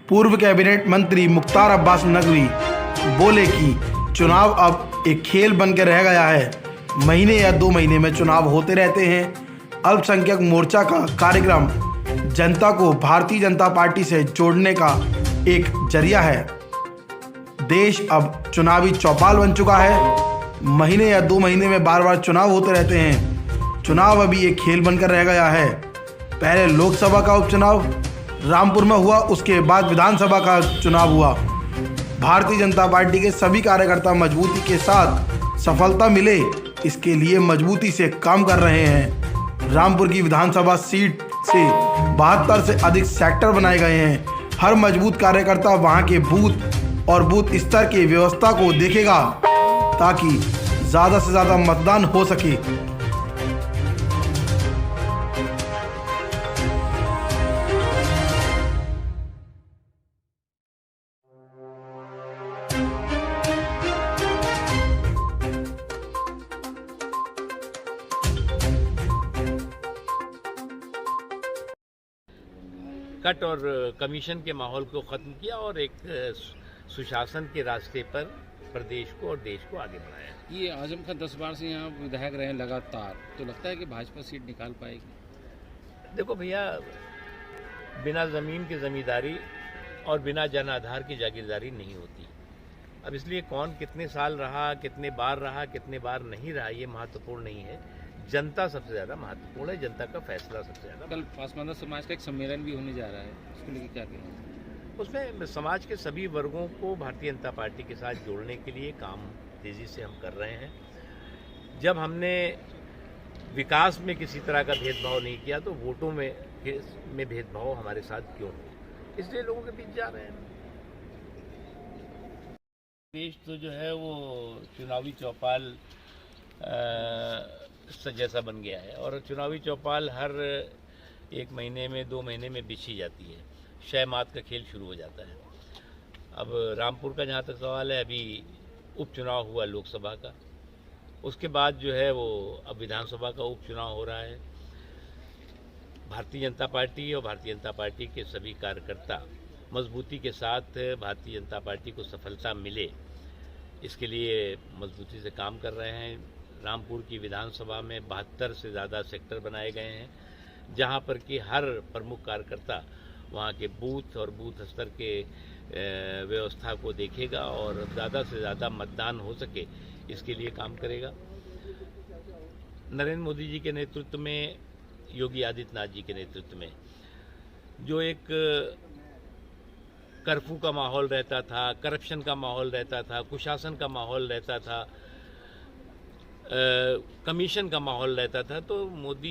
पूर्व कैबिनेट मंत्री मुख्तार अब्बास नकवी बोले कि चुनाव अब एक खेल बनकर रह गया है। महीने या 2 महीने में चुनाव होते रहते हैं। अल्पसंख्यक मोर्चा का कार्यक्रम जनता को भारतीय जनता पार्टी से जोड़ने का एक जरिया है। देश अब चुनावी चौपाल बन चुका है। महीने या 2 महीने में बार बार चुनाव होते रहते हैं। चुनाव अभी एक खेल बनकर रह गया है। पहले लोकसभा का उपचुनाव रामपुर में हुआ, उसके बाद विधानसभा का चुनाव हुआ। भारतीय जनता पार्टी के सभी कार्यकर्ता मजबूती के साथ सफलता मिले, इसके लिए मजबूती से काम कर रहे हैं। रामपुर की विधानसभा सीट से 72 से अधिक सेक्टर बनाए गए हैं। हर मजबूत कार्यकर्ता वहां के बूथ और बूथ स्तर की व्यवस्था को देखेगा ताकि ज़्यादा से ज़्यादा मतदान हो सके। कट और कमीशन के माहौल को ख़त्म किया और एक सुशासन के रास्ते पर प्रदेश को और देश को आगे बढ़ाया। ये आजम खान 10 बार से यहाँ विधायक रहे लगातार, तो लगता है कि भाजपा सीट निकाल पाएगी? देखो भैया, बिना ज़मीन की ज़मींदारी और बिना जन आधार की जागीरदारी नहीं होती। अब इसलिए कौन कितने साल रहा, कितने बार नहीं रहा, ये महत्वपूर्ण नहीं है। जनता सबसे ज़्यादा महत्वपूर्ण है, जनता का फैसला सबसे ज़्यादा। कल पासवान समाज का एक सम्मेलन भी होने जा रहा है, उसको लेकर क्या कहेंगे? उसमें समाज के सभी वर्गों को भारतीय जनता पार्टी के साथ जोड़ने के लिए काम तेज़ी से हम कर रहे हैं। जब हमने विकास में किसी तरह का भेदभाव नहीं किया तो वोटों में भेदभाव हमारे साथ क्यों हो, इसलिए लोगों के बीच जा रहे हैं। देश तो जो है वो चुनावी चौपाल जैसा बन गया है और चुनावी चौपाल हर 1 महीने में 2 महीने में बिछी जाती है। शह मात का खेल शुरू हो जाता है। अब रामपुर का जहाँ तक सवाल है, अभी उपचुनाव हुआ लोकसभा का, उसके बाद जो है वो अब विधानसभा का उपचुनाव हो रहा है। भारतीय जनता पार्टी और भारतीय जनता पार्टी के सभी कार्यकर्ता मजबूती के साथ भारतीय जनता पार्टी को सफलता मिले, इसके लिए मजबूती से काम कर रहे हैं। रामपुर की विधानसभा में 72 से ज़्यादा सेक्टर बनाए गए हैं, जहां पर कि हर प्रमुख कार्यकर्ता वहां के बूथ और बूथ स्तर के व्यवस्था को देखेगा और ज़्यादा से ज़्यादा मतदान हो सके, इसके लिए काम करेगा। नरेंद्र मोदी जी के नेतृत्व में, योगी आदित्यनाथ जी के नेतृत्व में जो एक कर्फ्यू का माहौल रहता था, करप्शन का माहौल रहता था, कुशासन का माहौल रहता था, कमीशन का माहौल रहता था, तो मोदी